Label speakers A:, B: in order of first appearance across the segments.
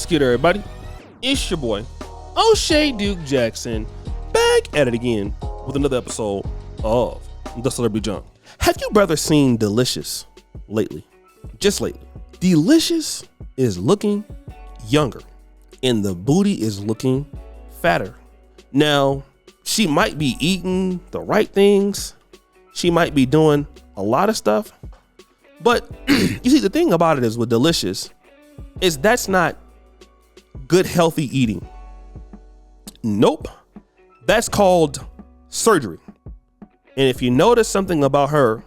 A: What's good, everybody? It's your boy, O'Shea Duke Jackson, back at it again with another episode of The Celebrity Junk. Have you brother seen Deelishis lately? Just lately. Deelishis is looking younger and the booty is looking fatter. Now, she might be eating the right things. She might be doing a lot of stuff. But you see, the thing about it is with Deelishis is that's not good, healthy eating. Nope. That's called surgery. And if you notice something about her,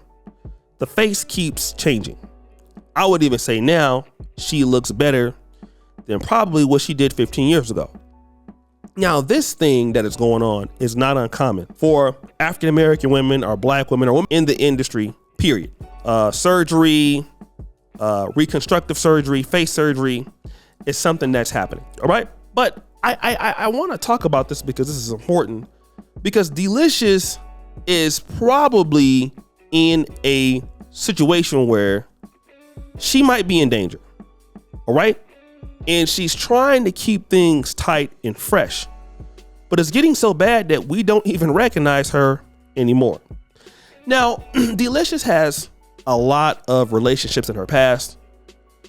A: the face keeps changing. I would even say now she looks better than probably what she did 15 years ago. Now, this thing that is going on is not uncommon for African-American women or black women or women in the industry, period. Surgery, reconstructive surgery, face surgery is something that's happening. All right. But I want to talk about this because this is important, because Deelishis is probably in a situation where she might be in danger. All right. And she's trying to keep things tight and fresh, but it's getting so bad that we don't even recognize her anymore. Now, Deelishis has a lot of relationships in her past.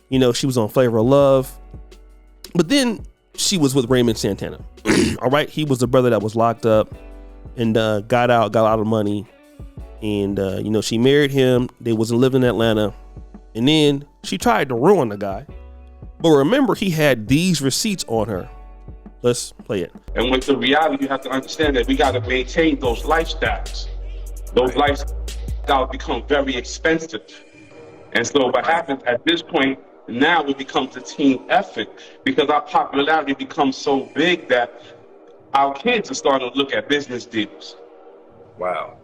A: You know, she was on Flavor of Love, but then she was with Raymond Santana. All right. He was the brother that was locked up and got out of money. And, you know, she married him. They wasn't living in Atlanta. And then she tried to ruin the guy. But remember, he had these receipts on her. Let's play it.
B: And with the reality, you have to understand that we got to maintain those lifestyles. Those lifestyles become very expensive. And so what happens at this point, now it becomes a team effort, because our popularity becomes so big that our kids are starting to look at business deals.
C: Wow.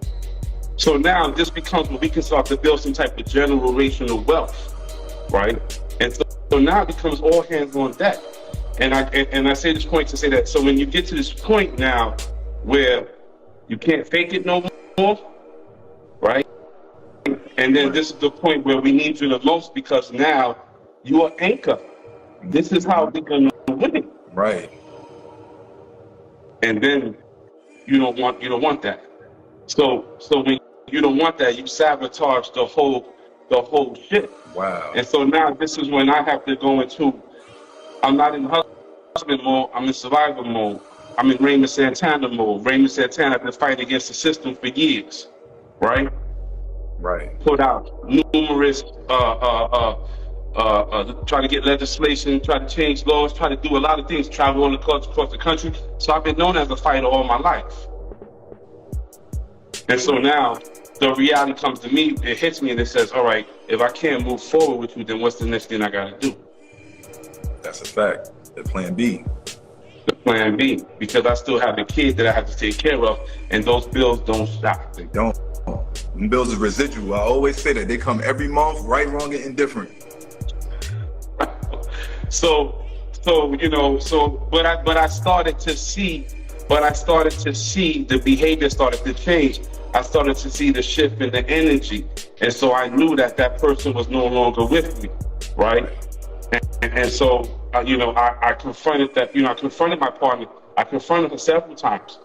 B: So now this becomes where we can start to build some type of generational wealth, right? And so now it becomes all hands on deck. And I say this point to say that, so when you get to this point now where you can't fake it no more, right? And then this is the point where we need you the most, because now you are anchor. This is how we're gonna win.
C: Right.
B: And then you don't want that. So when you don't want that, you sabotage the whole shit.
C: Wow.
B: And so now this is when I have to go into, I'm not in husband mode, I'm in survivor mode. I'm in Raymond Santana mode. Raymond Santana has been fighting against the system for years, right?
C: Right.
B: Put out numerous, try to get legislation, try to change laws, try to do a lot of things, travel on across the country. So I've been known as a fighter all my life. And so now the reality comes to me, it hits me and it says, all right, if I can't move forward with you, then what's the next thing I got to do?
C: That's a fact. The plan B.
B: The plan B, because I still have the kids that I have to take care of, and those bills don't stop.
C: They don't. Them bills is residual. I always say that. They come every month, right, wrong, and indifferent.
B: So you know, but I started to see the behavior started to change. I started to see the shift in the energy, and so I knew that person was no longer with me, right? And so you know, I confronted that. You know, I confronted my partner. I confronted her several times,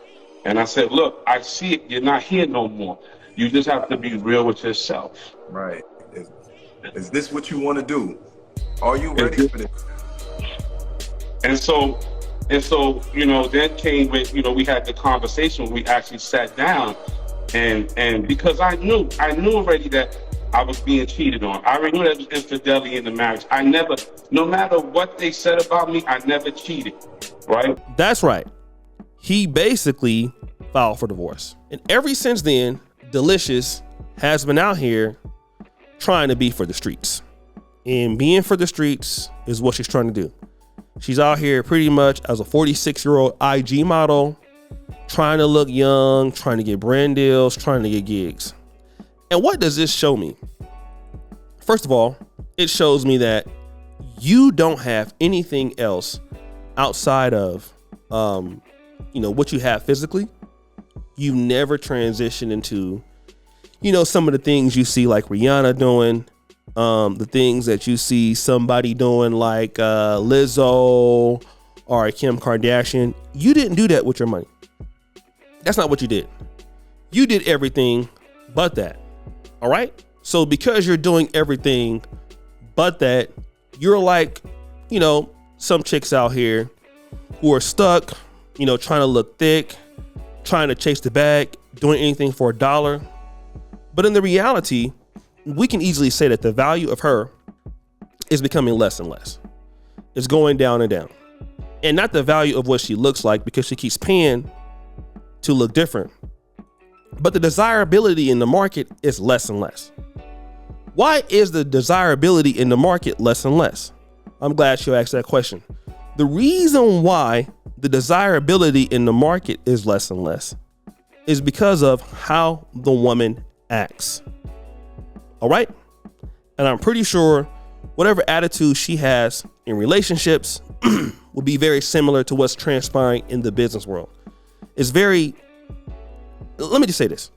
B: and I said, "Look, I see it. You're not here no more. You just have to be real with yourself."
C: Right. Is this what you want to do? Are you ready for this?
B: And so, you know, then came with, you know, we had the conversation. We actually sat down, and because I knew already that I was being cheated on. I already knew that there was infidelity in the marriage. I never, no matter what they said about me, I never cheated, right?
A: That's right. He basically filed for divorce. And ever since then, Deelishis has been out here trying to be for the streets. And being for the streets is what she's trying to do. She's out here pretty much as a 46-year-old IG model, trying to look young, trying to get brand deals, trying to get gigs. And what does this show me? First of all, it shows me that you don't have anything else outside of, you know, what you have physically. You've never transitioned into, you know, some of the things you see like Rihanna doing, the things that you see somebody doing like Lizzo or Kim Kardashian, you didn't do that with your money. That's not what you did. You did everything but that. All right. So because you're doing everything but that, you're like, you know, some chicks out here who are stuck, you know, trying to look thick, trying to chase the bag, doing anything for $1. But in the reality, we can easily say that the value of her is becoming less and less. It's going down and down. And not the value of what she looks like, because she keeps paying to look different. But the desirability in the market is less and less. Why is the desirability in the market less and less? I'm glad you asked that question. The reason why the desirability in the market is less and less is because of how the woman acts. All right? And I'm pretty sure whatever attitude she has in relationships will be very similar to what's transpiring in the business world. Let me just say this.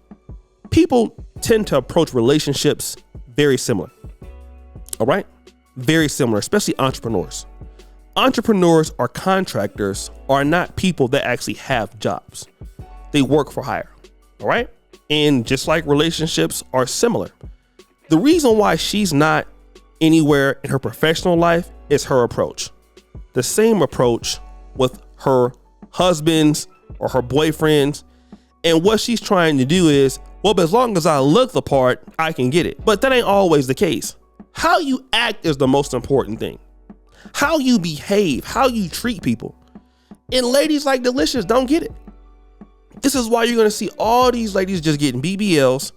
A: People tend to approach relationships very similar. All right? Very similar, especially entrepreneurs. Entrepreneurs or contractors are not people that actually have jobs. They work for hire. All right? And just like relationships are similar, the reason why she's not anywhere in her professional life is her approach. The same approach with her husbands or her boyfriends. And what she's trying to do is, well, but as long as I look the part, I can get it. But that ain't always the case. How you act is the most important thing. How you behave, how you treat people. And ladies like Deelishis don't get it. This is why you're going to see all these ladies just getting BBLs,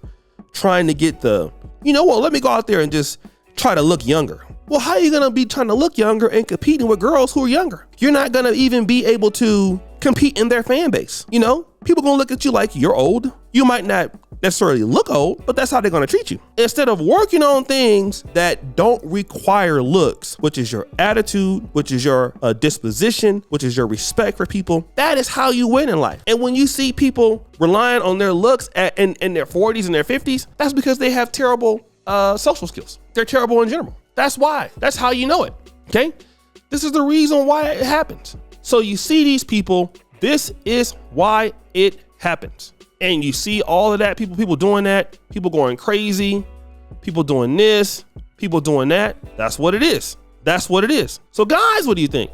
A: trying to get let me go out there and just try to look younger. Well, how are you going to be trying to look younger and competing with girls who are younger? You're not going to even be able to compete in their fan base. You know, people going to look at you like you're old. You might not necessarily look old, but that's how they're going to treat you. Instead of working on things that don't require looks, which is your attitude, which is your disposition, which is your respect for people, that is how you win in life. And when you see people relying on their looks in their 40s and their 50s, that's because they have terrible social skills. They're terrible in general. That's why. That's how you know it. Okay? This is the reason why it happens. So you see these people, this is why it happens. And you see all of that, people doing that, people going crazy, people doing this, people doing that. That's what it is. That's what it is. So guys, what do you think?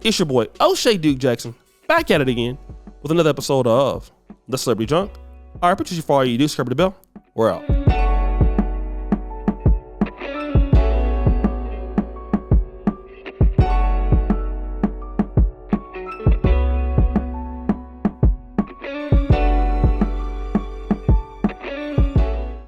A: It's your boy, O'Shea Duke Jackson, back at it again with another episode of The Celebrity Junk. All right, put you for all you do, subscribe to the bell. We're out.